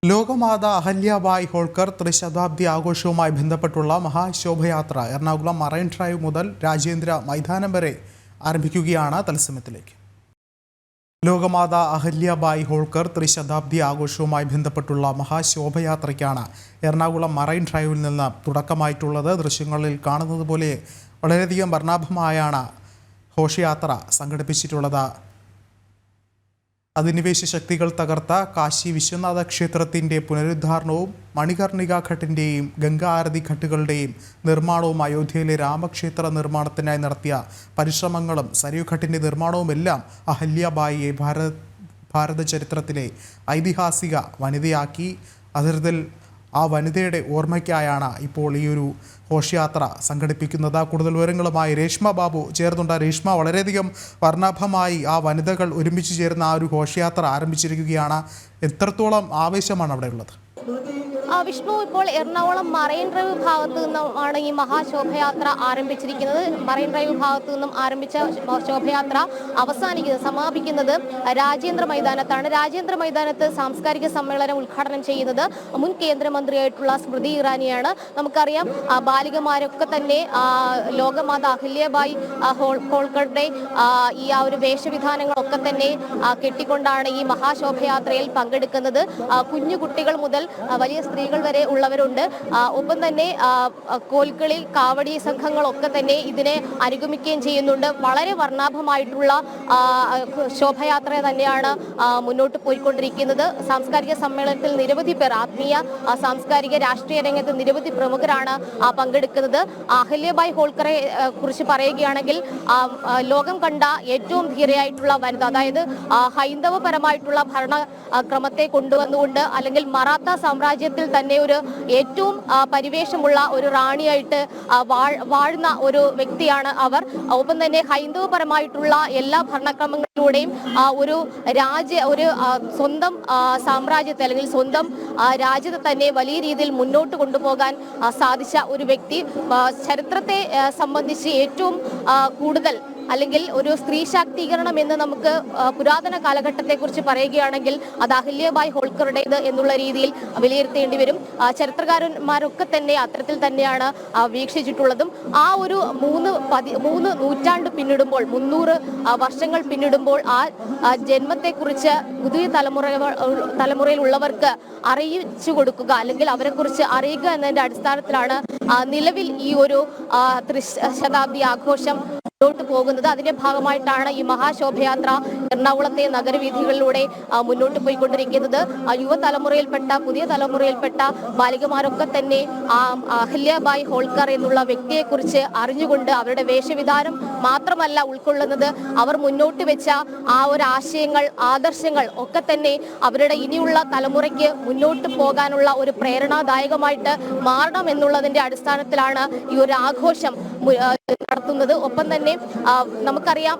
ലോകമാത അഹല്യാബായ് ഹോൾക്കർ ത്രിശതാബ്ദി ആഘോഷവുമായി ബന്ധപ്പെട്ടുള്ള മഹാശോഭയാത്ര Ernakulam marine drive മുതൽ രാജ്യാന്തര മൈതാനം വരെ ആരംഭിക്കുകയാണ്. തത്സമയത്തിലേക്ക് ലോകമാത അഹല്യാബായ് ഹോൾക്കർ ത്രിശതാബ്ദി ആഘോഷവുമായി ബന്ധപ്പെട്ടുള്ള മഹാശോഭയാത്രയ്ക്കാണ് എറണാകുളം മറൈൻ ഡ്രൈവിൽ നിന്ന് തുടക്കമായിട്ടുള്ളത്. ദൃശ്യങ്ങളിൽ കാണുന്നത് പോലെ വളരെയധികം വർണ്ണാഭമായാണ് ഘോഷയാത്ര സംഘടിപ്പിച്ചിട്ടുള്ളത്. അധിനിവേശ ശക്തികൾ തകർത്ത കാശി വിശ്വനാഥ ക്ഷേത്രത്തിൻ്റെ പുനരുദ്ധാരണവും മണികർണിക ഘട്ടിൻ്റെയും ഗംഗാ ആരതി ഘട്ടുകളുടെയും നിർമ്മാണവും അയോധ്യയിലെ രാമക്ഷേത്ര നിർമ്മാണത്തിനായി നടത്തിയ പരിശ്രമങ്ങളും സരയൂ ഘട്ടിൻ്റെ നിർമ്മാണവുമെല്ലാം അഹല്യാബായിയെ ഭാരത ചരിത്രത്തിലെ ഐതിഹാസിക വനിതയാക്കി. അത്തരത്തിൽ ആ വനിതയുടെ ഓർമ്മയ്ക്കായാണ് ഇപ്പോൾ ഈ ഒരു ഘോഷയാത്ര സംഘടിപ്പിക്കുന്നത്. കൂടുതൽ വിവരങ്ങളുമായി രേഷ്മ ബാബു ചേർന്നുണ്ട്. രേഷ്മ, വളരെയധികം വർണ്ണാഭമായി ആ വനിതകൾ ഒരുമിച്ച് ചേർന്ന ആ ഒരു ഘോഷയാത്ര ആരംഭിച്ചിരിക്കുകയാണ്. എത്രത്തോളം ആവേശമാണ് അവിടെ ഉള്ളത്? വിഷ്ണു, ഇപ്പോൾ എറണാകുളം മറൈൻ ഡ്രൈവ് ഭാഗത്തു നിന്നുമാണ് ഈ മഹാശോഭയാത്ര ആരംഭിച്ചിരിക്കുന്നത്. മറൈൻ ഡ്രൈവ് ഭാഗത്തു നിന്നും ആരംഭിച്ച ശോഭയാത്ര സമാപിക്കുന്നത് രാജ്യാന്തര മൈതാനത്താണ്. രാജ്യാന്തര മൈതാനത്ത് സാംസ്കാരിക സമ്മേളനം ഉദ്ഘാടനം ചെയ്യുന്നത് മുൻ കേന്ദ്രമന്ത്രിയായിട്ടുള്ള സ്മൃതി ഇറാനിയാണ്. നമുക്കറിയാം, ബാലികമാരൊക്കെ തന്നെ ലോകമാത അഹല്യാബായ് ഹോൾക്കറുടെ ഈ ഒരു വേഷവിധാനങ്ങളൊക്കെ തന്നെ കെട്ടിക്കൊണ്ടാണ് ഈ മഹാശോഭയാത്രയിൽ പങ്കെടുക്കുന്നത്. കുഞ്ഞു കുട്ടികൾ മുതൽ വലിയ സ്ത്രീകൾ വരെ ഉള്ളവരുണ്ട്. ഒപ്പം തന്നെ കോൽക്കളി കാവടി സംഘങ്ങളൊക്കെ തന്നെ ഇതിനെ അനുഗമിക്കുകയും ചെയ്യുന്നുണ്ട്. വളരെ വർണ്ണാഭമായിട്ടുള്ള ശോഭയാത്ര തന്നെയാണ് മുന്നോട്ട് പോയിക്കൊണ്ടിരിക്കുന്നത്. സാംസ്കാരിക സമ്മേളനത്തിൽ നിരവധി പേർ, ആത്മീയ സാംസ്കാരിക രാഷ്ട്രീയ രംഗത്ത് നിരവധി പ്രമുഖരാണ് പങ്കെടുക്കുന്നത്. അഹല്യാബായ് ഹോൾക്കറെ കുറിച്ച് പറയുകയാണെങ്കിൽ ലോകം കണ്ട ഏറ്റവും ധീരയായിട്ടുള്ള വനിത, അതായത് ഹൈന്ദവപരമായിട്ടുള്ള ഭരണക്രമത്തെ കൊണ്ടുവന്നുകൊണ്ട് അല്ലെങ്കിൽ മറാത്ത സാമ്രാജ്യത്തിൽ തന്നെ ഒരു ഏറ്റവും പരിവേഷമുള്ള ഒരു റാണിയായിട്ട് വാഴുന്ന ഒരു വ്യക്തിയാണ് അവർ. ഒപ്പം തന്നെ ഹൈന്ദവപരമായിട്ടുള്ള എല്ലാ ഭരണക്രമങ്ങളിലൂടെയും ഒരു സ്വന്തം സാമ്രാജ്യത്തെ അല്ലെങ്കിൽ സ്വന്തം രാജ്യത്തെ തന്നെ വലിയ രീതിയിൽ മുന്നോട്ട് കൊണ്ടുപോകാൻ സാധിച്ച ഒരു വ്യക്തി. ചരിത്രത്തെ സംബന്ധിച്ച് ഏറ്റവും കൂടുതൽ അല്ലെങ്കിൽ ഒരു സ്ത്രീ ശാക്തീകരണം എന്ന് നമുക്ക് പുരാതന കാലഘട്ടത്തെക്കുറിച്ച് പറയുകയാണെങ്കിൽ അത് അഹല്യാബായ് ഹോൾക്കറുടേത് എന്നുള്ള രീതിയിൽ വിലയിരുത്തേണ്ടി വരും. ചരിത്രകാരന്മാരൊക്കെ തന്നെ അത്തരത്തിൽ തന്നെയാണ് വീക്ഷിച്ചിട്ടുള്ളതും. ആ ഒരു മൂന്ന് നൂറ്റാണ്ട് പിന്നിടുമ്പോൾ, 300 വർഷങ്ങൾ പിന്നിടുമ്പോൾ ആ ജന്മത്തെക്കുറിച്ച് പുതിയ തലമുറയിലുള്ളവർക്ക് അറിയിച്ചു കൊടുക്കുക അല്ലെങ്കിൽ അവരെക്കുറിച്ച് അറിയുക എന്നതിന്റെ അടിസ്ഥാനത്തിലാണ് നിലവിൽ ഈ ഒരു ത്രിശതാബ്ദി ആഘോഷം മുന്നോട്ട് പോകുന്നത്. അതിന്റെ ഭാഗമായിട്ടാണ് ഈ മഹാശോഭയാത്ര എറണാകുളത്തെ നഗരവീഥികളിലൂടെ മുന്നോട്ട് പോയിക്കൊണ്ടിരിക്കുന്നത്. യുവതലമുറയിൽപ്പെട്ട പുതിയ തലമുറയിൽപ്പെട്ട ബാലികമാരൊക്കെ തന്നെ അഹല്യാബായ് ഹോൾക്കർ എന്നുള്ള വ്യക്തിയെക്കുറിച്ച് അറിഞ്ഞുകൊണ്ട് അവരുടെ വേഷവിധാനം മാത്രമല്ല ഉൾക്കൊള്ളുന്നത്, അവർ മുന്നോട്ട് വെച്ച ആ ഒരു ആശയങ്ങൾ, ആദർശങ്ങൾ ഒക്കെ തന്നെ അവരുടെ ഇനിയുള്ള തലമുറയ്ക്ക് മുന്നോട്ട് പോകാനുള്ള ഒരു പ്രേരണാദായകമായിട്ട് മാറണം എന്നുള്ളതിന്റെ അടിസ്ഥാനത്തിലാണ് ഈ ഒരു ആഘോഷം നടത്തുന്നത്. ഒപ്പം തന്നെ നമുക്കറിയാം,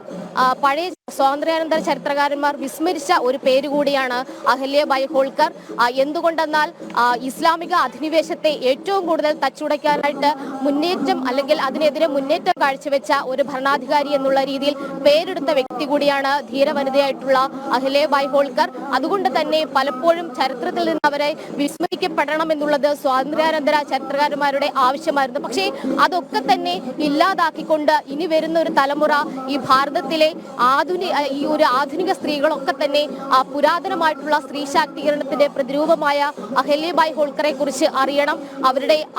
പഴയ സ്വാതന്ത്ര്യാനന്തര ചരിത്രകാരന്മാർ വിസ്മരിച്ച ഒരു പേര് കൂടിയാണ് അഹല്യാബായ് ഹോൾക്കർ. എന്തുകൊണ്ടെന്നാൽ ഇസ്ലാമിക അധിനിവേശത്തെ ഏറ്റവും കൂടുതൽ തച്ചുടയ്ക്കാനായിട്ട് മുന്നേറ്റം അല്ലെങ്കിൽ അതിനെതിരെ മുന്നേറ്റം കാഴ്ചവെച്ച ഒരു ഭരണാധികാരി എന്നുള്ള രീതിയിൽ പേരെടുത്ത വ്യക്തി കൂടിയാണ് ധീരവനിതയായിട്ടുള്ള അഹല്യാബായ് ഹോൾക്കർ. അതുകൊണ്ട് തന്നെ പലപ്പോഴും ചരിത്രത്തിൽ നിന്ന് അവരെ വിസ്മരിക്കപ്പെടണം എന്നുള്ളത് സ്വാതന്ത്ര്യാനന്തര ചരിത്രകാരന്മാരുടെ ആവശ്യമായിരുന്നു. പക്ഷേ അതൊക്കെ തന്നെ ഇല്ലാതാക്കിക്കൊണ്ട് ഇനി വരുന്ന ഒരു തലമുറ ഈ ഭാരതത്തിലെ ഈ ഒരു ആധുനിക സ്ത്രീകളൊക്കെ തന്നെ പുരാതനമായിട്ടുള്ള സ്ത്രീ ശാക്തീകരണത്തിന്റെ പ്രതിരൂപമായ അഹല്യാബായ് ഹോൾക്കറെ കുറിച്ച് അറിയണം.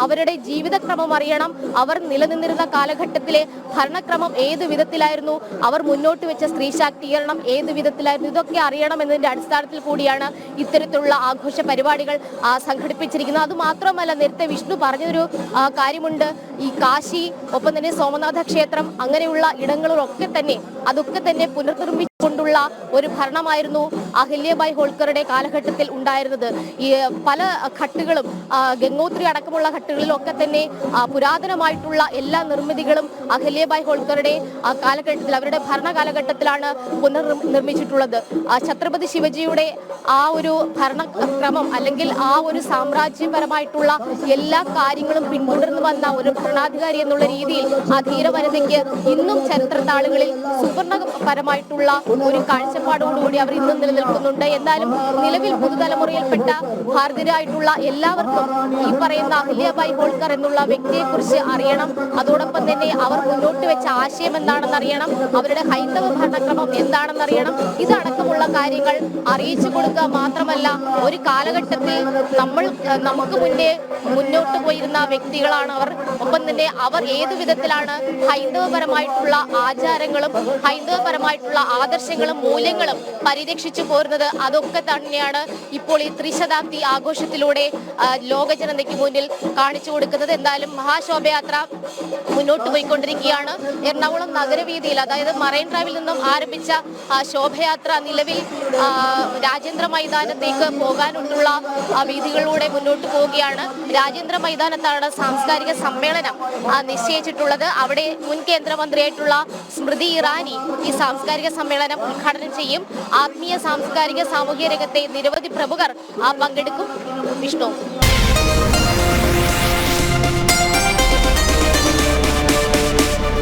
അവരുടെ ജീവിതക്രമം അറിയണം. അവർ നിലനിന്നിരുന്ന കാലഘട്ടത്തിലെ ഭരണക്രമം ഏത് വിധത്തിലായിരുന്നു, അവർ മുന്നോട്ട് വെച്ച സ്ത്രീ ശാക്തീകരണം ഏത് വിധത്തിലായിരുന്നു, ഇതൊക്കെ അറിയണം എന്നതിന്റെ അടിസ്ഥാനത്തിൽ കൂടിയാണ് ഇത്തരത്തിലുള്ള ആഘോഷ പരിപാടികൾ സംഘടിപ്പിച്ചിരിക്കുന്നത്. അതുമാത്രമല്ല, നേരത്തെ വിഷ്ണു പറഞ്ഞൊരു കാര്യമുണ്ട്. ഈ കാശി, ഒപ്പം തന്നെ സോമനാഥ ക്ഷേത്രം, അങ്ങനെയുള്ള ഇടങ്ങളിലൊക്കെ തന്നെ അതൊക്കെ തന്നെ പുനർനിർമ്മിച്ചുകൊണ്ടുള്ള ഒരു ഭരണമായിരുന്നു അഹല്യാബായ് ഹോൾക്കറുടെ കാലഘട്ടത്തിൽ ഉണ്ടായിരുന്നത്. ഈ പല ഘട്ടുകളും, ഗംഗോത്രി അടക്കമുള്ള ഘട്ടുകളിലൊക്കെ തന്നെ പുരാതനമായിട്ടുള്ള എല്ലാ നിർമ്മിതികളും അഹല്യാബായ് ഹോൾക്കറുടെ കാലഘട്ടത്തിൽ, അവരുടെ ഭരണ കാലഘട്ടത്തിലാണ് പുനർനിർമ്മിച്ചിട്ടുള്ളത്. ഛത്രപതി ശിവജിയുടെ ആ ഒരു ഭരണക്രമം അല്ലെങ്കിൽ ആ ഒരു സാമ്രാജ്യപരമായിട്ടുള്ള എല്ലാ കാര്യങ്ങളും പിന്തുടർന്നു വന്ന ഒരു ഭരണാധികാരി എന്നുള്ള രീതിയിൽ ആ ധീരവനിതയ്ക്ക് ഇന്നും ചരിത്ര താളുകളിൽ സുവർണപരമായിട്ടുള്ള ഒരു കാഴ്ചപ്പാടോടുകൂടി അവർ ഇന്നും നിലനിൽക്കുന്നുണ്ട്. എന്നാലും നിലവിൽ പുതുതലമുറയിൽപ്പെട്ട ഭാരതീയരായിട്ടുള്ള എല്ലാവർക്കും ഈ പറയുന്ന അഹില്യാബായി ഹോൾക്കർ എന്നുള്ള വ്യക്തിയെക്കുറിച്ച് അറിയണം. അതോടൊപ്പം തന്നെ അവർ മുന്നോട്ട് വെച്ച ആശയം എന്താണെന്ന് അറിയണം, അവരുടെ ഹൈന്ദവ ഭരണക്രമം എന്താണെന്ന് അറിയണം. ഇതടക്കമുള്ള കാര്യങ്ങൾ അറിയിച്ചു കൊടുക്കുക മാത്രമല്ല, ഒരു കാലഘട്ടത്തിൽ നമുക്ക് മുന്നേ മുന്നോട്ട് പോയിരുന്ന വ്യക്തികളാണ് അവർ. ഒപ്പം തന്നെ അവർ ഏതു വിധത്തിലാണ് ഹൈന്ദവപരമായിട്ടുള്ള ആചാരങ്ങളും ഹൈന്ദവപരമായിട്ടുള്ള ആദർശങ്ങളും മൂല്യങ്ങളും പരിരക്ഷിച്ചു പോരുന്നത്, അതൊക്കെ തന്നെയാണ് ഇപ്പോൾ ഈ ത്രിശതാബ്ദി ആഘോഷത്തിലൂടെ ലോക ജനതയ്ക്ക് മുന്നിൽ കാണിച്ചു കൊടുക്കുന്നത്. എന്തായാലും മഹാശോഭയാത്ര മുന്നോട്ട് പോയിക്കൊണ്ടിരിക്കുകയാണ്. എറണാകുളം നഗരവീതിയിൽ, അതായത് മറൈൻ ഡ്രൈവിൽ നിന്നും ആരംഭിച്ച ശോഭയാത്ര നിലവിൽ രാജേന്ദ്ര മൈതാനത്തേക്ക് പോകാനുള്ള വീതികളിലൂടെ മുന്നോട്ട് പോവുകയാണ്. രാജേന്ദ്ര മൈതാനത്താണ് സാംസ്കാരിക സമ്മേളനം നിശ്ചയിച്ചിട്ടുള്ളത്. അവിടെ മുൻ കേന്ദ്രമന്ത്രിയായിട്ടുള്ള സ്മൃതി ഇറാനി ഈ സാംസ്കാരിക സമ്മേളനം ഉദ്ഘാടനം ചെയ്യും. ആത്മീയ, സാംസ്കാരിക, സാമൂഹ്യ രംഗത്തെ നിരവധി പ്രമുഖർ പങ്കെടുക്കും. വിഷ്ണു.